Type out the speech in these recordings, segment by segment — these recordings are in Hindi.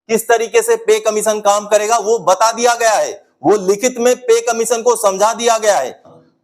किस तरीके से पे कमीशन काम करेगा वो बता दिया गया है, वो लिखित में पे कमीशन को समझा दिया गया है।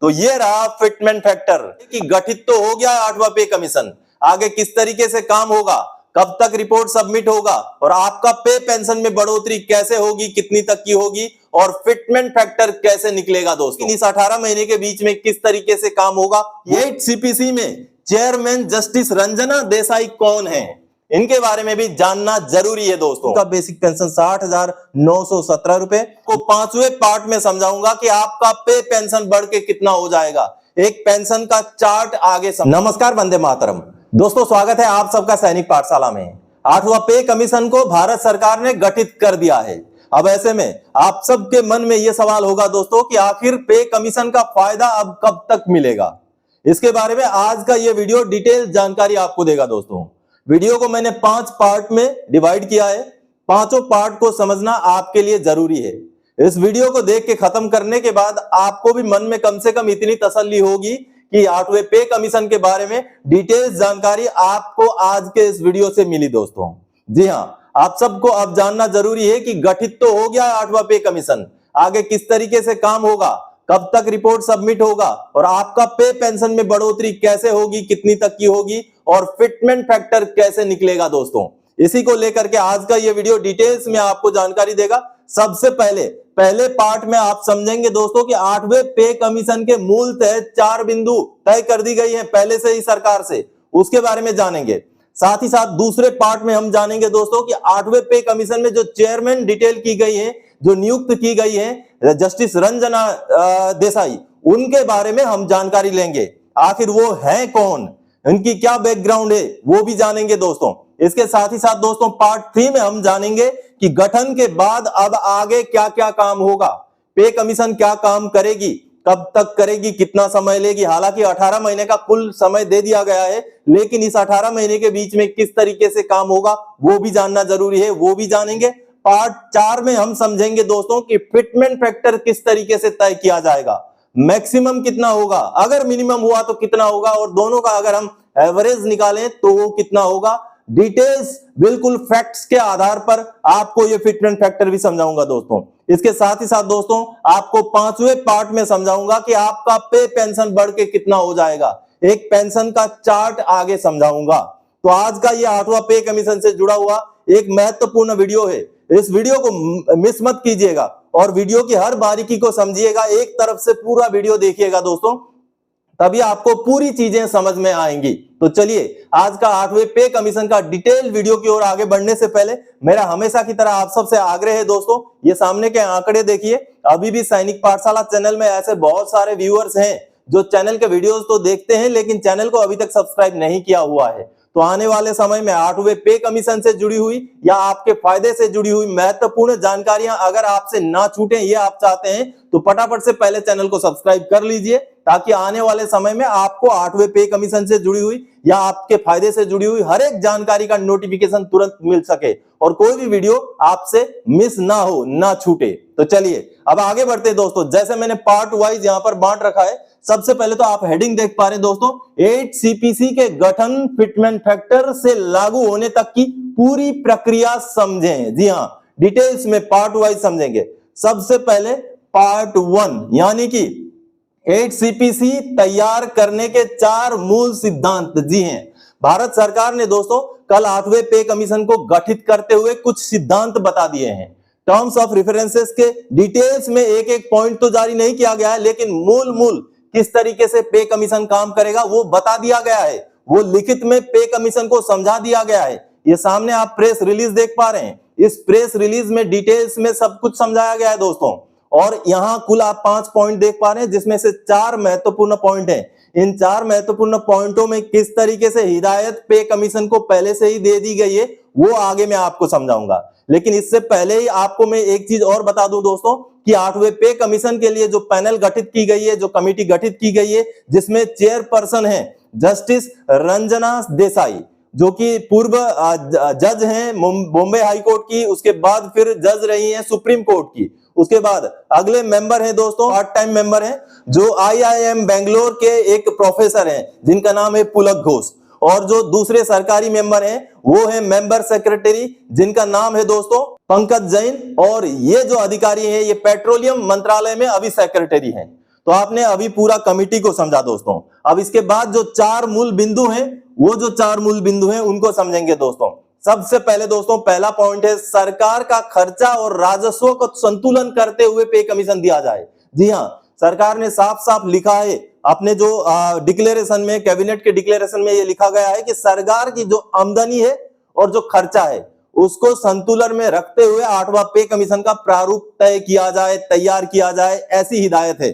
तो ये रहा फिटमेंट फैक्टर कि गठित तो हो गया 8वां पे कमीशन, आगे किस तरीके से काम होगा, कब तक रिपोर्ट सबमिट होगा और आपका पे पेंशन में बढ़ोतरी कैसे होगी, कितनी तक की होगी और फिटमेंट फैक्टर कैसे निकलेगा दोस्तों। इस 18 महीने के बीच में किस तरीके से काम होगा। 8 सीपीसी में चेयरमैन जस्टिस रंजना देसाई कौन है, इनके बारे में भी जानना जरूरी है दोस्तों। का बेसिक पेंशन 60,917 रुपए को 5वें पार्ट में समझाऊंगा कि आपका पे पेंशन बढ़ के कितना हो जाएगा, एक पेंशन का चार्ट आगे नमस्कार, वंदे मातरम दोस्तों, स्वागत है आप सबका सैनिक पाठशाला में। 8वां पे कमीशन को भारत सरकार ने गठित कर दिया है। अब ऐसे में आप सबके मन में यह सवाल होगा दोस्तों कि आखिर पे कमीशन का फायदा अब कब तक मिलेगा। इसके बारे में आज का यह वीडियो डिटेल जानकारी आपको देगा दोस्तों। वीडियो को मैंने 5 पार्ट में डिवाइड किया है, पांचों पार्ट को समझना आपके लिए जरूरी है। इस वीडियो को देख के खत्म करने के बाद आपको भी मन में कम से कम इतनी तसल्ली होगी कि 8वें पे कमीशन के बारे में डिटेल्स जानकारी आपको आज के इस वीडियो से मिली दोस्तों। जी हां, आप सबको अब जानना जरूरी है कि गठित तो हो गया 8वां पे कमीशन, आगे किस तरीके से काम होगा, कब तक रिपोर्ट सबमिट होगा और आपका पे पेंशन में बढ़ोतरी कैसे होगी, कितनी तक की होगी और फिटमेंट फैक्टर कैसे निकलेगा दोस्तों। इसी को लेकर के आज का यह वीडियो डिटेल्स में आपको जानकारी देगा। सबसे पहले पार्ट में आप समझेंगे दोस्तों कि 8वें पे कमीशन के मूल तय 4 बिंदु तय कर दी गई है पहले से ही सरकार से, उसके बारे में जानेंगे। साथ ही साथ दूसरे पार्ट में हम जानेंगे दोस्तों कि 8वें पे कमीशन में जो चेयरमैन डिटेल की गई है, जो नियुक्त की गई है जस्टिस रंजना देसाई, उनके बारे में हम जानकारी लेंगे। आखिर वो है कौन, इनकी क्या बैकग्राउंड है, वो भी जानेंगे दोस्तों। इसके साथ ही साथ दोस्तों पार्ट 3 में हम जानेंगे कि गठन के बाद अब आगे क्या क्या काम होगा, पे कमीशन क्या काम करेगी, कब तक करेगी, कितना समय लेगी। हालांकि 18 महीने का कुल समय दे दिया गया है, लेकिन इस 18 महीने के बीच में किस तरीके से काम होगा वो भी जानना जरूरी है, वो भी जानेंगे। पार्ट 4 में हम समझेंगे दोस्तों कि फिटमेंट फैक्टर किस तरीके से तय किया जाएगा, मैक्सिमम कितना होगा, अगर मिनिमम हुआ तो कितना होगा और दोनों का अगर हम एवरेज निकालें तो वो कितना होगा। डिटेल्स बिल्कुल फैक्ट्स के आधार पर आपको ये फिटमेंट फैक्टर भी समझाऊंगा दोस्तों। इसके साथ ही साथ दोस्तों आपको 5वें पार्ट में समझाऊंगा कि आपका पे पेंशन बढ़ के कितना हो जाएगा, एक पेंशन का चार्ट आगे समझाऊंगा। तो आज का ये 8वां पे कमीशन से जुड़ा हुआ एक महत्वपूर्ण वीडियो है, इस वीडियो को मिस मत कीजिएगा और वीडियो की हर बारीकी को समझिएगा, एक तरफ से पूरा वीडियो देखिएगा दोस्तों, तभी आपको पूरी चीजें समझ में आएंगी। तो चलिए आज का 8वें पे कमीशन का डिटेल वीडियो की ओर आगे बढ़ने से पहले मेरा हमेशा की तरह आप सबसे आग्रह है दोस्तों, ये सामने के आंकड़े देखिए। अभी भी सैनिक पाठशाला चैनल में ऐसे बहुत सारे व्यूअर्स हैं जो चैनल के वीडियोस तो देखते हैं लेकिन चैनल को अभी तक सब्सक्राइब नहीं किया हुआ है। तो आने वाले समय में 8वें पे कमीशन से जुड़ी हुई या आपके फायदे से जुड़ी हुई महत्वपूर्ण जानकारियां अगर आपसे ना छूटे, ये आप चाहते हैं तो फटाफट से पहले चैनल को सब्सक्राइब कर लीजिए, ताकि आने वाले समय में आपको 8वें पे कमीशन से जुड़ी हुई या आपके फायदे से जुड़ी हुई हर एक जानकारी का नोटिफिकेशन तुरंत मिल सके और कोई भी वीडियो आपसे मिस ना हो, ना छूटे। तो चलिए अब आगे बढ़ते हैं दोस्तों। जैसे मैंने पार्ट वाइज यहां पर बांट रखा है, सबसे पहले तो आप हेडिंग देख पा रहे हैं दोस्तों, 8 सीपीसी के गठन फिटमेंट फैक्टर से लागू होने तक की पूरी प्रक्रिया समझें। जी हां, डिटेल्स में पार्ट वाइज समझेंगे। सबसे पहले पार्ट 1 यानी कि 8 सीपीसी तैयार करने के 4 मूल सिद्धांत। जी हैं, भारत सरकार ने दोस्तों कल 8वें पे कमीशन को गठित करते हुए कुछ सिद्धांत बता दिए हैं। टर्म्स ऑफ रेफरेंसेस के डिटेल्स में एक एक पॉइंट तो जारी नहीं किया गया है, लेकिन मूल किस तरीके से पे कमीशन काम करेगा वो बता दिया गया है, वो लिखित में पे कमीशन को समझा दिया गया है। ये सामने आप प्रेस रिलीज देख पा रहे हैं, इस प्रेस रिलीज में डिटेल्स में सब कुछ समझाया गया है दोस्तों। और यहां कुल आप 5 पॉइंट देख पा रहे हैं, जिसमें से 4 महत्वपूर्ण पॉइंट हैं। इन 4 महत्वपूर्ण पॉइंटों में किस तरीके से हिदायत पे कमीशन को पहले से ही दे दी गई है वो आगे मैं आपको समझाऊंगा। लेकिन इससे पहले ही आपको मैं एक चीज और बता दूं दोस्तों कि 8वें पे कमीशन के लिए जो पैनल गठित की गई है, जो कमेटी गठित की गई है, जिसमें चेयरपर्सन है जस्टिस रंजना देसाई, जो कि पूर्व जज हैं बॉम्बे हाई कोर्ट की, उसके बाद फिर जज रही हैं सुप्रीम कोर्ट की। उसके बाद अगले मेंबर हैं दोस्तों, पार्ट टाइम मेंबर हैं जो IIM बेंगलोर के एक प्रोफेसर हैं जिनका नाम है पुलक घोष। और जो दूसरे सरकारी मेंबर हैं वो है मेंबर सेक्रेटरी जिनका नाम है दोस्तों पंकज जैन, और ये जो अधिकारी हैं ये पेट्रोलियम मंत्रालय में अभी सेक्रेटरी हैं। तो आपने अभी पूरा कमिटी को समझा दोस्तों। अब इसके बाद जो 4 मूल बिंदु हैं, वो जो 4 मूल बिंदु हैं उनको समझेंगे दोस्तों। सबसे पहले दोस्तों पहला पॉइंट है, सरकार का खर्चा और राजस्व को संतुलन करते हुए पे कमीशन दिया जाए। जी हाँ, सरकार ने साफ साफ लिखा है अपने जो डिक्लेरेशन में, कैबिनेट के डिक्लेरेशन में ये लिखा गया है कि सरकार की जो आमदनी है और जो खर्चा है उसको संतुलन में रखते हुए 8वां पे कमीशन का प्रारूप तय किया जाए, तैयार किया जाए, ऐसी हिदायत है।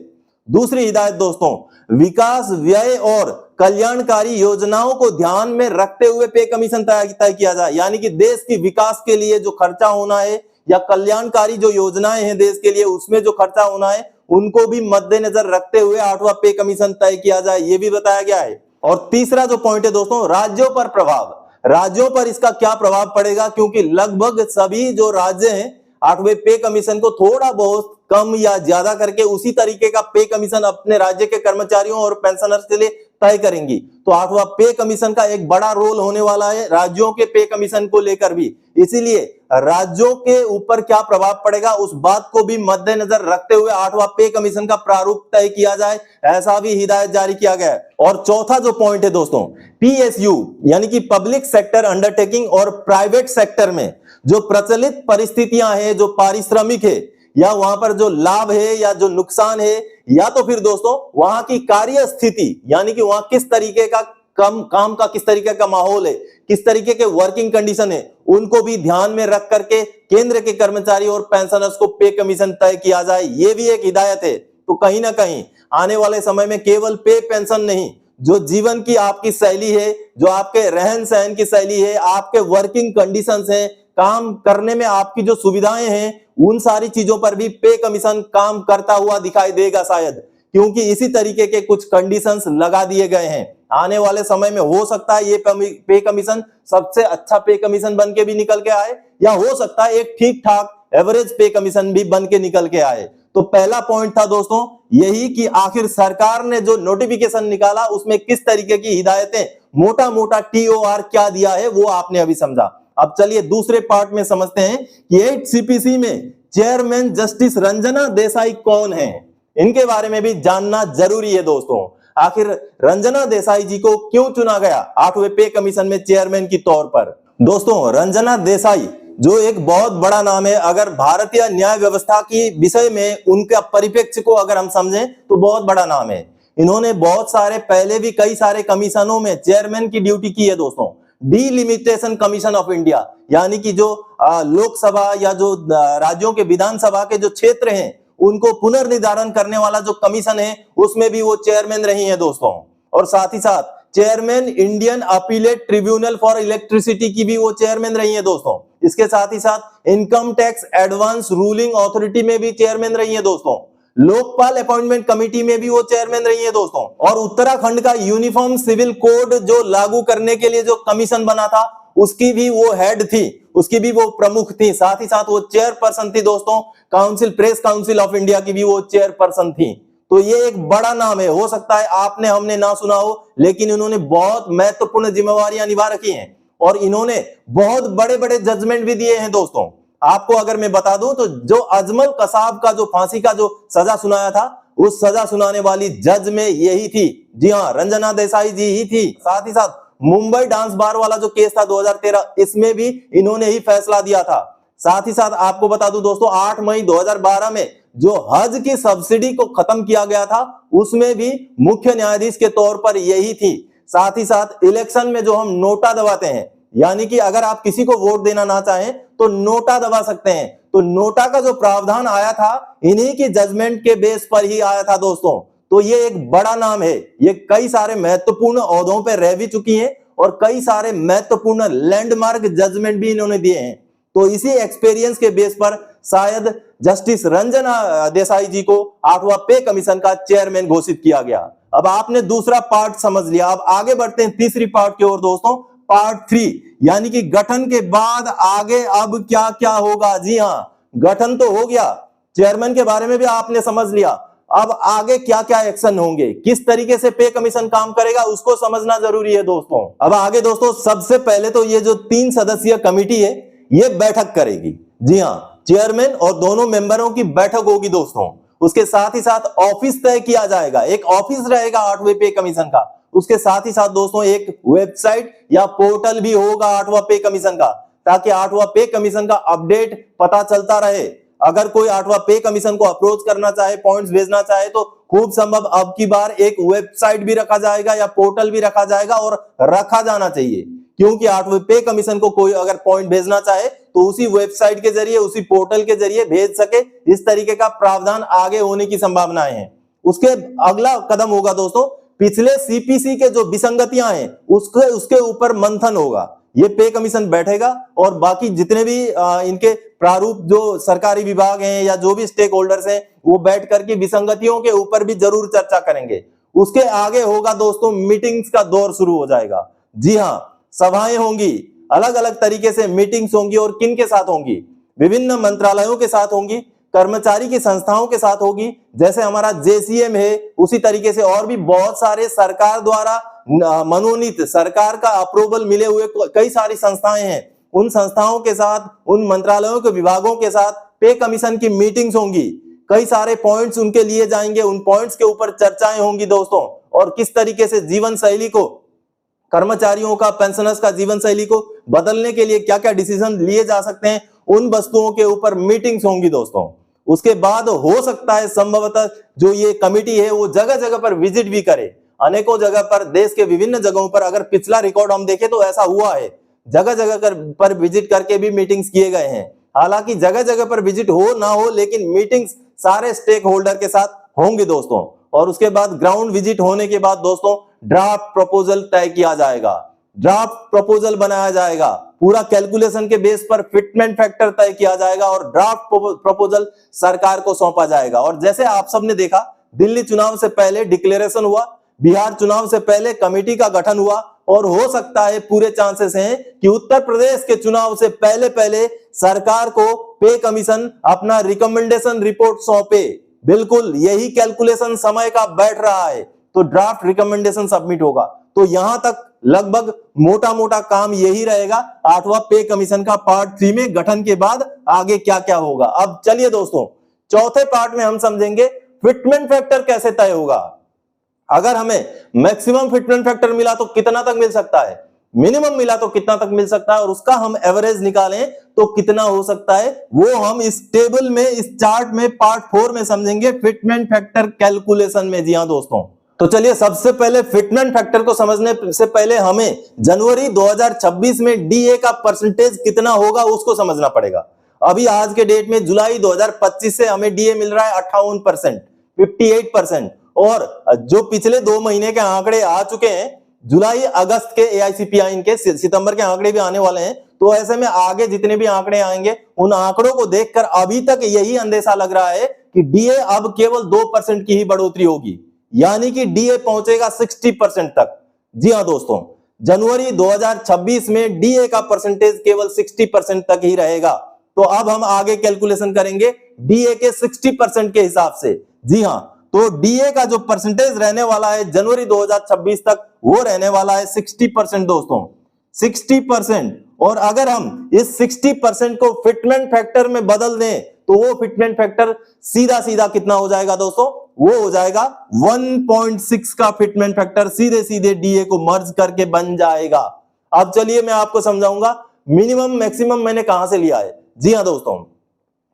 दूसरी हिदायत दोस्तों, विकास व्यय और कल्याणकारी योजनाओं को ध्यान में रखते हुए पे कमीशन तय किया जाए। यानी कि देश की विकास के लिए जो खर्चा होना है या कल्याणकारी जो योजनाएं हैं देश के लिए, उसमें जो खर्चा होना है उनको भी मद्देनजर रखते हुए 8वां पे कमीशन तय किया जाए, ये भी बताया गया है। और तीसरा जो पॉइंट है दोस्तों, राज्यों पर प्रभाव। राज्यों पर इसका क्या प्रभाव पड़ेगा, क्योंकि लगभग सभी जो राज्य हैं 8वें पे कमीशन को थोड़ा बहुत कम या ज्यादा करके उसी तरीके का पे कमीशन अपने राज्य के कर्मचारियों और पेंशनर्स के लिए तय करेंगी। तो 8वां पे कमीशन का एक बड़ा रोल होने वाला है राज्यों के पे कमीशन को लेकर भी। इसीलिए राज्यों के ऊपर क्या प्रभाव पड़ेगा उस बात को भी मद्देनजर रखते हुए 8वां पे कमीशन का प्रारूप तय किया जाए, ऐसा भी हिदायत जारी किया गया है। और चौथा जो पॉइंट है दोस्तों, पीएसयू यानी कि पब्लिक सेक्टर अंडरटेकिंग और प्राइवेट सेक्टर में जो प्रचलित परिस्थितियां हैं, जो पारिश्रमिक है या वहां पर जो लाभ है या जो नुकसान है, या तो फिर दोस्तों वहां की कार्य स्थिति, यानी कि वहां किस तरीके का काम का किस तरीके का माहौल है, किस तरीके के वर्किंग कंडीशन है, उनको भी ध्यान में रख करके केंद्र के कर्मचारी और पेंशनर्स को पे कमीशन तय किया जाए, ये भी एक हिदायत है। तो कहीं ना कहीं आने वाले समय में केवल पे पेंशन नहीं, जो जीवन की आपकी शैली है, जो आपके रहन सहन की शैली है, आपके वर्किंग कंडीशंस हैं, काम करने में आपकी जो सुविधाएं हैं, उन सारी चीजों पर भी पे कमीशन काम करता हुआ दिखाई देगा शायद, क्योंकि इसी तरीके के कुछ कंडीशंस लगा दिए गए हैं। आने वाले समय में हो सकता है ये पे कमीशन सबसे अच्छा पे कमीशन बन के भी निकल के आए, या हो सकता है एक ठीक ठाक एवरेज पे कमीशन भी बन के निकल के आए। तो पहला पॉइंट था दोस्तों यही कि आखिर सरकार ने जो नोटिफिकेशन निकाला उसमें किस तरीके की हिदायतें, मोटा मोटा TOR क्या दिया है वो आपने अभी समझा। अब चलिए दूसरे पार्ट में समझते हैं कि 8 CPC में चेयरमैन जस्टिस रंजना देसाई कौन है, इनके बारे में भी जानना जरूरी है दोस्तों। आखिर रंजना देसाई जी को क्यों चुना गया 8वें पे कमीशन में चेयरमैन की तौर पर। दोस्तों रंजना देसाई जो एक बहुत बड़ा नाम है, अगर भारतीय न्याय व्यवस्था की विषय में उनका परिप्रेक्ष्य को अगर हम समझें तो बहुत बड़ा नाम है। इन्होंने बहुत सारे पहले भी कई सारे कमीशनों में चेयरमैन की ड्यूटी की है दोस्तों। डिलिमिटेशन कमीशन ऑफ इंडिया यानी कि जो लोकसभा या जो राज्यों के विधानसभा के जो क्षेत्र हैं उनको पुनर्निर्धारण करने वाला जो कमीशन है उसमें भी वो चेयरमैन रही है दोस्तों। और साथ ही साथ chairman Indian appellate tribunal for electricity की भी वो चेयरमैन रही है दोस्तों। इसके साथ ही साथ income tax advance ruling authority में भी चेयरमैन रही है दोस्तों। लोकपाल अपॉइंटमेंट कमेटी में भी वो चेयरमैन रही है दोस्तों। और उत्तराखंड का यूनिफॉर्म सिविल कोड जो लागू करने के लिए जो कमीशन बना था उसकी भी वो हेड थी, उसकी भी वो प्रमुख थी। साथ ही साथ वो चेयरपर्सन थी दोस्तों, council press council of India की भी वो चेयरपर्सन थी। तो ये एक बड़ा नाम है, हो सकता है आपने हमने ना सुना हो, लेकिन इन्होंने बहुत महत्वपूर्ण जिम्मेवारियां निभा रखी हैं और इन्होंने बहुत बड़े बड़े जजमेंट भी दिए हैं दोस्तों। आपको अगर मैं बता दूं तो जो अजमल कसाब का जो फांसी का जो सजा सुनाया था उस सजा सुनाने वाली जज में यही थी, जी हाँ रंजना देसाई जी ही थी। साथ ही साथ मुंबई डांस बार वाला जो केस था 2013 इसमें भी इन्होंने ही फैसला दिया था। साथ ही साथ आपको बता दूं दोस्तों 8 मई 2012 में जो हज की सब्सिडी को खत्म किया गया था उसमें भी मुख्य न्यायाधीश के तौर पर यही थी। साथ ही साथ इलेक्शन में जो हम नोटा दबाते हैं, यानी कि अगर आप किसी को वोट देना ना चाहें तो नोटा दबा सकते हैं, तो नोटा का जो प्रावधान आया था इन्हीं की जजमेंट के बेस पर ही आया था दोस्तों। तो ये एक बड़ा नाम है, ये कई सारे महत्वपूर्ण ओहदों पर रह भी चुकी हैं और कई सारे महत्वपूर्ण लैंडमार्क जजमेंट भी इन्होंने दिए हैं। तो इसी एक्सपीरियंस के बेस पर शायद जस्टिस रंजना देसाई जी को 8वां पे कमीशन का चेयरमैन घोषित किया गया। अब आपने दूसरा पार्ट समझ लिया, अब आगे बढ़ते हैं तीसरी पार्ट की ओर दोस्तों, पार्ट 3 यानी कि गठन के बाद आगे अब क्या क्या होगा। जी हाँ, गठन तो हो गया, चेयरमैन के बारे में भी आपने समझ लिया, अब आगे क्या क्या एक्शन होंगे, किस तरीके से पे कमीशन काम करेगा उसको समझना जरूरी है दोस्तों। अब आगे दोस्तों सबसे पहले तो ये जो 3 सदस्यीय कमेटी है ये बैठक करेगी। जी हाँ, चेयरमैन और दोनों मेंबरों की बैठक होगी दोस्तों। उसके साथ ही साथ ऑफिस तय किया जाएगा, एक ऑफिस रहेगा 8वें पे कमीशन का। उसके साथ ही साथ दोस्तों एक वेबसाइट या पोर्टल भी होगा 8वां पे कमीशन का, ताकि 8वां पे कमीशन का अपडेट पता चलता रहे। अगर कोई 8वां पे कमीशन को अप्रोच करना चाहे, पॉइंट्स भेजना चाहे, तो खूब संभव अब की बार एक वेबसाइट भी रखा जाएगा या पोर्टल भी रखा जाएगा, और रखा जाना चाहिए, क्योंकि 8वें पे कमीशन को कोई अगर पॉइंट भेजना चाहे तो उसी वेबसाइट के जरिए, उसी पोर्टल के जरिए भेज सके। इस तरीके का प्रावधान आगे होने की संभावनाएं हैं। उसके अगला कदम होगा दोस्तों, पिछले सीपीसी के जो विसंगतियां हैं उसके ऊपर मंथन होगा। ये पे कमीशन बैठेगा और बाकी जितने भी इनके प्रारूप जो सरकारी विभाग हैं या जो भी स्टेक होल्डर्स हैं, वो बैठ करके विसंगतियों के ऊपर भी जरूर चर्चा करेंगे। उसके आगे होगा दोस्तों, मीटिंग्स का दौर शुरू हो जाएगा। जी हाँ, सभाएं होंगी, अलग अलग तरीके से मीटिंग्स होंगी, और किन के साथ होंगी? विभिन्न मंत्रालयों के साथ होंगी, कर्मचारी की संस्थाओं के साथ होगी, जैसे हमारा जेसीएम है, उसी तरीके से और भी बहुत सारे सरकार द्वारा मनोनीत, सरकार का अप्रूवल मिले हुए कई सारी संस्थाएं हैं। उन संस्थाओं के साथ, उन मंत्रालयों के विभागों के साथ पे कमीशन की मीटिंग्स होंगी। कई सारे पॉइंट्स उनके लिए जाएंगे, उन पॉइंट्स के ऊपर चर्चाएं होंगी दोस्तों, और किस तरीके से जीवन शैली को, कर्मचारियों का, पेंशनर्स का जीवन शैली को बदलने के लिए क्या क्या डिसीजन लिए जा सकते हैं, उन वस्तुओं के ऊपर मीटिंग्स होंगी दोस्तों। उसके बाद हो सकता है संभवतः जो ये कमिटी है वो जगह जगह पर विजिट भी करे, अनेकों जगह पर, देश के विभिन्न जगहों पर। अगर पिछला रिकॉर्ड हम देखें तो ऐसा हुआ है, जगह जगह पर विजिट करके भी मीटिंग्स किए गए हैं। हालांकि जगह जगह पर विजिट हो ना हो, लेकिन मीटिंग्स सारे स्टेक होल्डर के साथ होंगी दोस्तों। और उसके बाद ग्राउंड विजिट होने के बाद दोस्तों ड्राफ्ट प्रपोजल तय किया जाएगा, ड्राफ्ट प्रपोजल बनाया जाएगा, पूरा कैलकुलेशन के बेस पर फिटमेंट फैक्टर तय किया जाएगा और ड्राफ्ट प्रपोजल सरकार को सौंपा जाएगा। और जैसे आप सबने देखा, दिल्ली चुनाव से पहले डिक्लेरेशन हुआ, बिहार चुनाव से पहले कमेटी का गठन हुआ, और हो सकता है, पूरे चांसेस हैं कि उत्तर प्रदेश के चुनाव से पहले पहले सरकार को पे कमीशन अपना रिकमेंडेशन रिपोर्ट सौंपे। बिल्कुल यही कैलकुलेशन समय का बैठ रहा है, तो ड्राफ्ट रिकमेंडेशन सबमिट होगा। तो यहां तक लगभग मोटा मोटा काम यही रहेगा 8वां पे कमीशन का पार्ट 3 में गठन के बाद आगे क्या क्या होगा। अब चलिए दोस्तों, चौथे पार्ट में हम समझेंगे फिटमेंट फैक्टर कैसे तय होगा। अगर हमें मैक्सिमम फिटमेंट फैक्टर मिला तो कितना तक मिल सकता है, मिनिमम मिला तो कितना तक मिल सकता है, और उसका हम एवरेज निकालें तो कितना हो सकता है, वो हम इस टेबल में, इस चार्ट में, पार्ट 4 में समझेंगे, फिटमेंट फैक्टर कैलकुलेशन में। जी हां दोस्तों, तो चलिए सबसे पहले फिटमेंट फैक्टर को समझने से पहले हमें जनवरी 2026 में डीए का परसेंटेज कितना होगा उसको समझना पड़ेगा। अभी आज के डेट में जुलाई 2025 से हमें डीए मिल रहा है 58%, 58%, और जो पिछले 2 महीने के आंकड़े आ चुके हैं, जुलाई अगस्त के एआईसीपीआई के, सितंबर के आंकड़े भी आने वाले हैं, तो ऐसे में आगे जितने भी आंकड़े आएंगे उन आंकड़ों को देखकर अभी तक यही अंदेशा लग रहा है कि डीए अब केवल 2% की ही बढ़ोतरी होगी, यानी कि डीए पहुंचेगा 60% तक। जी हां दोस्तों, जनवरी 2026 में डीए का परसेंटेज केवल 60% तक ही रहेगा। तो अब हम आगे कैलकुलेशन करेंगे डीए के 60% के हिसाब से। जी हां, तो डीए का जो परसेंटेज रहने वाला है जनवरी 2026 तक, वो रहने वाला है 60% दोस्तों, 60%। और अगर हम इस 60% को फिटमेंट फैक्टर में बदल दें तो वो फिटमेंट फैक्टर सीधा सीधा कितना हो जाएगा दोस्तों, वो हो जाएगा 1.6 का फिटमेंट फैक्टर सीधे सीधे डीए को मर्ज करके बन जाएगा। अब चलिए मैं आपको समझाऊंगा मिनिमम मैक्सिमम मैंने कहां से लिया है। जी हां दोस्तों,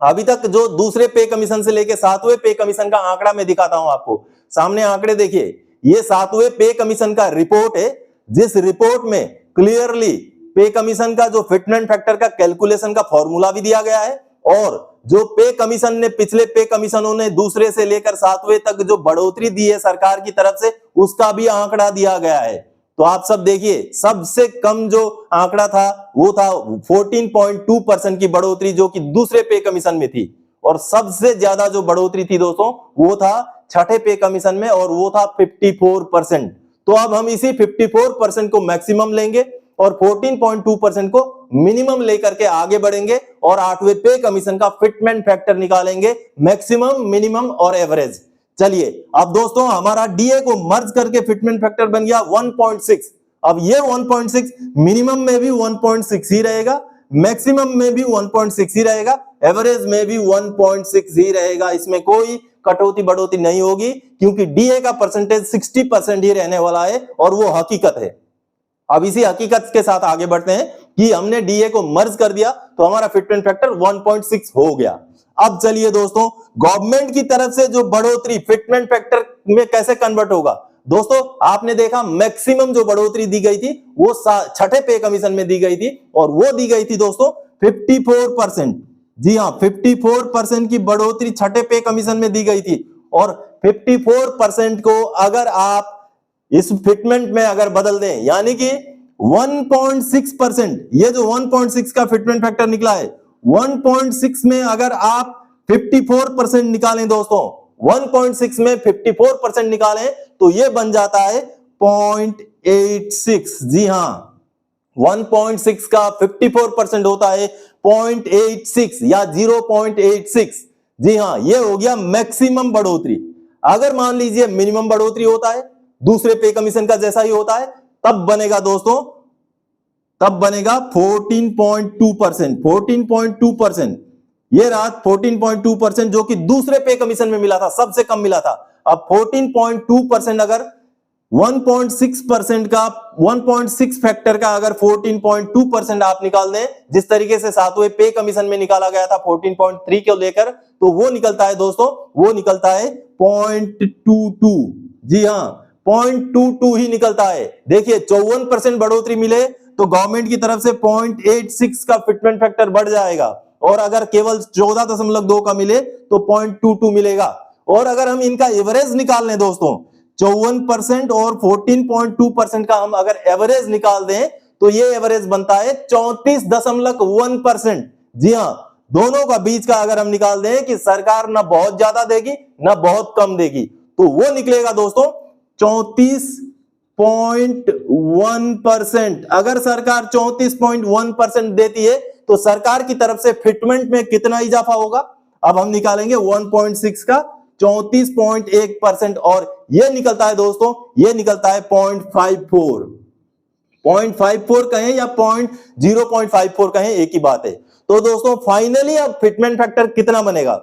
अभी तक जो दूसरे पे कमीशन से लेके 7वें पे कमीशन का आंकड़ा मैं दिखाता हूं आपको, सामने आंकड़े देखिए, ये 7वें पे कमीशन का रिपोर्ट है, जिस रिपोर्ट में क्लियरली पे कमीशन का जो फिटमेंट फैक्टर का कैलकुलेशन का फॉर्मूला भी दिया गया है, और जो पे कमीशन ने, पिछले पे कमीशनों ने दूसरे से लेकर 7वें तक जो बढ़ोतरी दी है सरकार की तरफ से, उसका भी आंकड़ा दिया गया है। तो आप सब देखिए, सबसे कम जो आंकड़ा था वो था 14.2% की बढ़ोतरी, जो कि दूसरे पे कमीशन में थी, और सबसे ज्यादा जो बढ़ोतरी थी दोस्तों वो था छठे पे कमीशन में, और वो था 54%। तो अब हम इसी 54% को मैक्सिमम लेंगे और 14.2% को मिनिमम लेकर के आगे बढ़ेंगे, और 8वें पे कमीशन का फिटमेंट फैक्टर निकालेंगे, मैक्सिमम, मिनिमम और एवरेज। चलिए अब दोस्तों, हमारा डीए को मर्ज करके फिटमेंट फैक्टर बन गया 1.6। अब ये 1.6 मिनिमम में भी 1.6 ही रहेगा, मैक्सिमम में भी 1.6 ही रहेगा, एवरेज में भी 1.6 ही रहेगा। इसमें कोई कटौती बढ़ोतरी नहीं होगी, क्योंकि डीए का परसेंटेज 60% ही रहने वाला है और वो हकीकत है। अब इसी हकीकत के साथ आगे बढ़ते हैं कि हमने डीए को मर्ज कर दिया तो हमारा फिटमेंट फैक्टर 1.6 हो गया। अब चलिए दोस्तों, गवर्नमेंट की तरफ से जो बढ़ोतरी फिटमेंट फैक्टर में कैसे कन्वर्ट होगा। दोस्तों आपने देखा मैक्सिमम जो बढ़ोतरी दी गई थी वो छठे पे कमीशन में दी गई थी, और वो दी गई थी दोस्तों 54%। जी हाँ, 54% की बढ़ोतरी छठे पे कमीशन में दी गई थी। और 54% को अगर आप इस फिटमेंट में अगर बदल दें, यानी कि 1.6%, ये जो 1.6 का फिटमेंट फैक्टर निकला है, 1.6 में अगर आप 54% निकालें दोस्तों, 1.6 में 54% निकालें तो ये बन जाता है 0.86। जी हां, 1.6 का 54% होता है 0.86 या 0.86। जी हां, ये हो गया मैक्सिमम बढ़ोतरी। अगर मान लीजिए मिनिमम बढ़ोतरी होता है, दूसरे पे कमीशन का जैसा ही होता है, तब बनेगा दोस्तों, तब बनेगा 14.2%। 14.2% ये रहा 14.2%, जो कि दूसरे पे कमीशन में मिला था, सबसे कम मिला था। अब 14.2% अगर 1.6% का 1.6 फैक्टर का अगर 14.2% आप निकाल दें, जिस तरीके से सातवें पे कमीशन में निकाला गया था 14.3 को लेकर, तो वो निकलता है दोस्तों, वो निकलता है 0.22। जी हां, 0.22 ही निकलता है। देखिए 54% बढ़ोतरी मिले तो गवर्नमेंट की तरफ से 0.86 का फिटमेंट फैक्टर बढ़ जाएगा, और अगर केवल 14.2 का मिले तो 0.22 मिलेगा। और अगर हम इनका एवरेज निकाल लें दोस्तों, 54% और 14.2% का हम अगर एवरेज निकाल दें तो ये एवरेज बनता है 34.1%। जी हां, दोनों का बीच का अगर हम निकाल दें कि सरकार ना बहुत ज्यादा देगी ना बहुत कम देगी, तो वो निकलेगा दोस्तों 34.1%। अगर सरकार 34.1% देती है तो सरकार की तरफ से फिटमेंट में कितना इजाफा होगा। अब हम निकालेंगे 1.6 का 34.1%, और ये निकलता है दोस्तों, ये निकलता है 0.54। 0.54 कहें या 0.54 कहें, एक ही बात है। तो दोस्तों फाइनली अब फिटमेंट फैक्टर कितना बनेगा।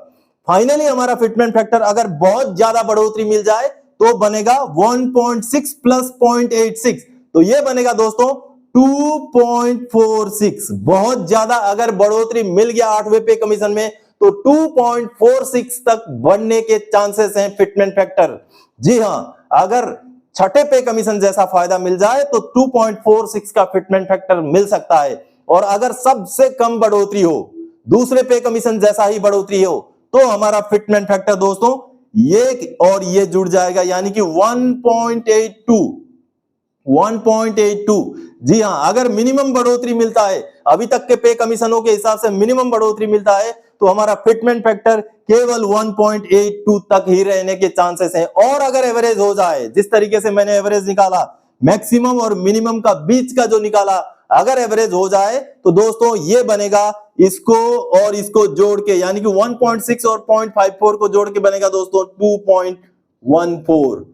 फाइनली हमारा फिटमेंट फैक्टर अगर बहुत ज्यादा बढ़ोतरी मिल जाए तो बनेगा 1.6 प्लस 0.86, तो ये बनेगा दोस्तों 2.46। बहुत ज्यादा अगर बढ़ोतरी मिल गया 8वें पे कमीशन में तो 2.46 तक बढ़ने के चांसेस हैं फिटमेंट फैक्टर। जी हां, अगर छठे पे कमीशन जैसा फायदा मिल जाए तो 2.46 का फिटमेंट फैक्टर मिल सकता है। और अगर सबसे कम बढ़ोतरी हो, दूसरे पे कमीशन जैसा ही बढ़ोतरी हो, तो हमारा फिटमेंट फैक्टर दोस्तों ये और ये जुड़ जाएगा, यानी कि 1.82। जी हां, अगर मिनिमम बढ़ोतरी मिलता है, अभी तक के पे कमीशनों के हिसाब से मिनिमम बढ़ोतरी मिलता है, तो हमारा फिटमेंट फैक्टर केवल 1.82 तक ही रहने के चांसेस हैं। और अगर एवरेज हो जाए, जिस तरीके से मैंने एवरेज निकाला, मैक्सिमम और मिनिमम का बीच का जो निकाला, अगर एवरेज हो जाए तो दोस्तों ये बनेगा, इसको और इसको जोड़ के, यानी कि 1.6 और 0.54 को जोड़ के बनेगा दोस्तों 2.14।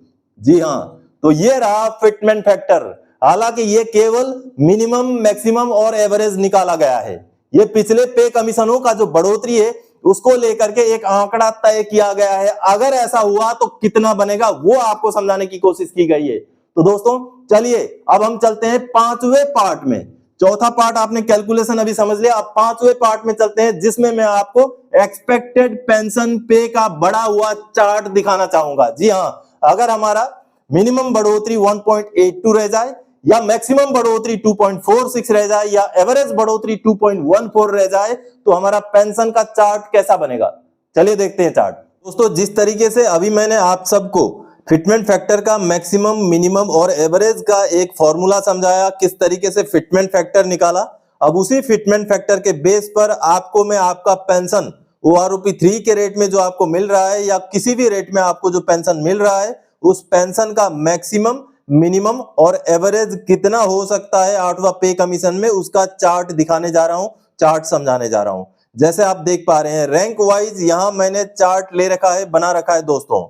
जी हां, तो ये रहा फिटमेंट फैक्टर। हालांकि ये केवल मिनिमम, मैक्सिमम और एवरेज निकाला गया है। ये पिछले पे कमीशनों का जो बढ़ोतरी है उसको लेकर के एक आंकड़ा तय किया गया है। अगर ऐसा हुआ तो कितना बनेगा वो आपको समझाने की कोशिश की गई है। तो दोस्तों चलिए अब हम चलते हैं 5वें पार्ट में। चौथा पार्ट आपने कैलकुलेशन अभी समझ लिया, अब 5वें पार्ट में चलते हैं, जिसमें मैं आपको एक्सपेक्टेड पेंशन पे का बड़ा हुआ चार्ट दिखाना चाहूंगा। जी हां, अगर हमारा मिनिमम बढ़ोतरी 1.82 रह जाए, या मैक्सिमम बढ़ोतरी 2.46 रह जाए, या एवरेज बढ़ोतरी 2.14 रह जाए, तो हमारा पेंशन का चार्ट कैसा बनेगा। चलिए देखते हैं चार्ट। दोस्तों जिस तरीके से अभी मैंने आप सबको फिटमेंट फैक्टर का मैक्सिमम, मिनिमम और एवरेज का एक फॉर्मूला समझाया, किस तरीके से फिटमेंट फैक्टर निकाला, अब उसी फिटमेंट फैक्टर के बेस पर आपको मैं आपका पेंशन OROP 3 के रेट में जो आपको मिल रहा है, या किसी भी रेट में आपको जो पेंशन मिल रहा है, उस पेंशन का मैक्सिमम, मिनिमम और एवरेज कितना हो सकता है 8वां पे कमीशन में, उसका चार्ट दिखाने जा रहा हूं, चार्ट समझाने जा रहा हूं। जैसे आप देख पा रहे हैं रैंक वाइज यहां मैंने चार्ट ले रखा है, बना रखा है दोस्तों।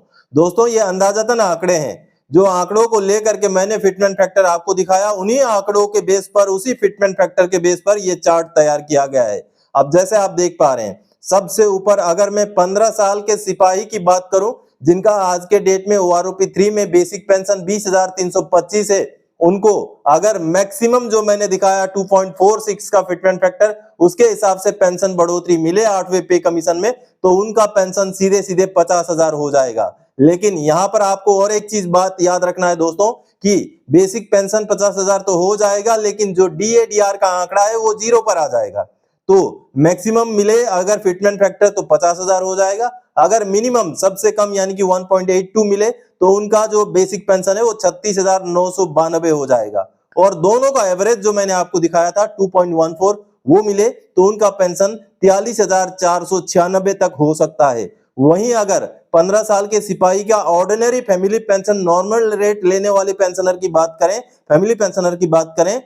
ये अंदाजतन आंकड़े हैं, जो आंकड़ों को लेकर के मैंने फिटमेंट फैक्टर आपको दिखाया, उन्हीं आंकड़ों के बेस पर, उसी फिटमेंट फैक्टर के बेस पर ये चार्ट तैयार किया गया है। अब जैसे आप देख पा रहे हैं, सबसे ऊपर अगर मैं 15 साल के सिपाही की बात करूं, जिनका आज के डेट में OROP 3 में बेसिक पेंशन 20,325 है, उनको अगर मैक्सिमम जो मैंने दिखाया 2.46 का फिटमेंट फैक्टर, उसके हिसाब से पेंशन बढ़ोतरी मिले 8वें पे कमीशन में, तो उनका पेंशन सीधे सीधे 50,000 हो जाएगा। लेकिन यहां पर आपको और एक चीज बात याद रखना है दोस्तों, कि बेसिक पेंशन 50,000 तो हो जाएगा, लेकिन जो DADR का आंकड़ा है वो 0 पर आ जाएगा। तो मैक्सिमम मिले अगर फिटमेंट फैक्टर तो 50,000 हो जाएगा, अगर मिनिमम सबसे कम यानी कि 1.82 मिले तो उनका जो बेसिक पेंशन है वो 36,992 हो जाएगा। और दोनों का एवरेज जो मैंने आपको दिखाया था 2.14 वो मिले तो उनका पेंशन 43,496 तक हो सकता है। वहीं अगर 15 साल के सिपाही का ordinary family pension normal rate लेने वाले पेंशनर की बात करें, फैमिली पेंशनर की बात करें,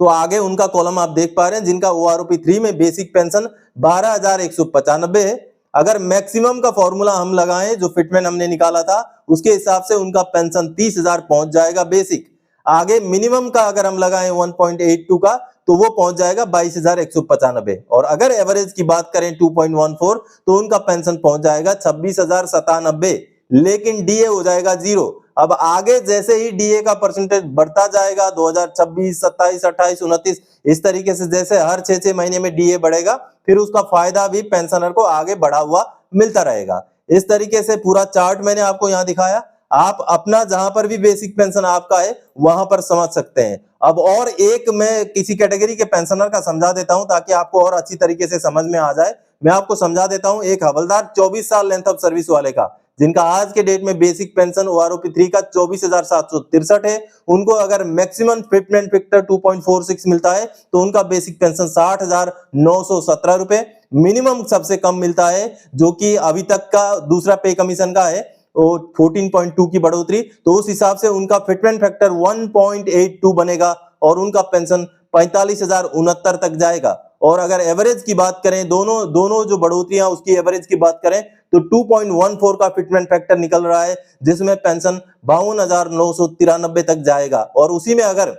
तो आगे उनका कॉलम आप देख पा रहे हैं, जिनका OROP 3 में बेसिक पेंशन 12,195 है। अगर मैक्सिमम का फॉर्मूला हम लगाएं जो फिटमेंट हमने निकाला था, उसके हिसाब से उनका पेंशन 30,000 पहुंच जाएगा बेसिक। आगे मिनिमम का अगर हम लगाएं 1.82 का, तो वो पहुंच जाएगा 22,195। और अगर एवरेज की बात करें 2.14, तो उनका पेंशन पहुंच जाएगा 26,097, लेकिन DA हो जाएगा 0। अब आगे जैसे ही DA का परसेंटेज बढ़ता जाएगा 2026, 27, 28, 29, इस तरीके से जैसे हर 6-6 महीने में DA बढ़ेगा, फिर उसका फायदा भी पेंशनर को आगे बढ़ा हुआ मिलता रहेगा। इस तरीके से पूरा चार्ट मैंने आपको यहाँ दिखाया, आप अपना जहां पर भी बेसिक पेंशन आपका है वहां पर समझ सकते हैं। अब और एक मैं किसी कैटेगरी के पेंशनर का समझा देता हूं ताकि आपको और अच्छी तरीके से समझ में आ जाए। मैं आपको समझा देता हूं, एक हवलदार 24 साल लेंथ ऑफ सर्विस वाले का, जिनका आज के डेट में बेसिक पेंशन OROP 3 का 24,763 है, उनको अगर मैक्सिमम फिटमेंट फैक्टर 2.46 मिलता है तो उनका बेसिक पेंशन 60,917 रुपए, मिनिमम सबसे कम मिलता है जो कि अभी तक का दूसरा पे कमीशन का है, 14.2 की बढ़ोतरी, तो उस हिसाब से उनका फिटमेंट फैक्टर 1.82 बनेगा और उनका पेंशन 45,069 तक जाएगा। और अगर एवरेज की बात करें, दोनों जो बढ़ोतरियां उसकी एवरेज की बात करें तो 2.14 का फिटमेंट फैक्टर निकल रहा है, जिसमें पेंशन 52,993 तक जाएगा। और उसी में अगर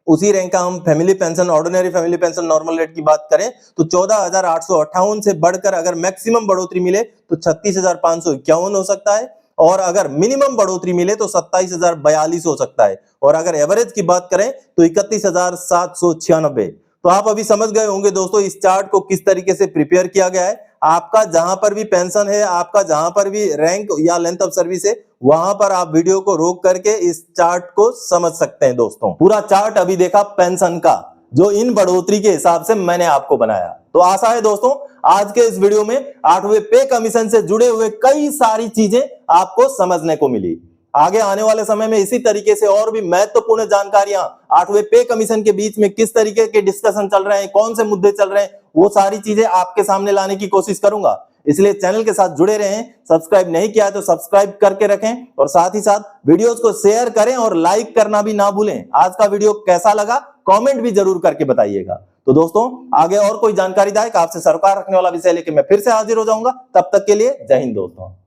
उसी रैंक का हम family pension, ordinary family pension normal rate की बात करें तो 14,858 से बढ़कर अगर मैक्सिमम बढ़ोतरी मिले तो 36,551 हो सकता है, और अगर मिनिमम बढ़ोतरी मिले तो 27,042 हो सकता है, और अगर एवरेज की बात करें तो 31,796। तो आप अभी समझ गए होंगे दोस्तों इस चार्ट को किस तरीके से प्रिपेयर किया गया है। आपका जहां पर भी पेंशन है, आपका जहां पर भी रैंक या लेंथ ऑफ सर्विस है, वहां पर आप वीडियो को रोक करके इस चार्ट को समझ सकते हैं दोस्तों। पूरा चार्ट अभी देखा पेंशन का, जो इन बढ़ोतरी के हिसाब से मैंने आपको बनाया। तो आशा है दोस्तों आज के इस वीडियो में 8वें पे कमीशन से जुड़े हुए कई सारी चीजें आपको समझने को मिली। आगे आने वाले समय में इसी तरीके से और भी महत्वपूर्ण जानकारियां 8वें पे कमीशन के बीच में किस तरीके के डिस्कशन चल रहे हैं, कौन से मुद्दे चल रहे हैं, वो सारी चीजें आपके सामने लाने की कोशिश करूंगा। इसलिए चैनल के साथ जुड़े रहें, सब्सक्राइब नहीं किया है तो सब्सक्राइब करके रखें, और साथ ही साथ वीडियोस को शेयर करें और लाइक करना भी ना भूलें। आज का वीडियो कैसा लगा कमेंट भी जरूर करके बताइएगा। तो दोस्तों आगे और कोई जानकारीदायक आपसे सरोकार रखने वाला विषय लेके मैं फिर से हाजिर हो जाऊंगा। तब तक के लिए जय हिंद दोस्तों।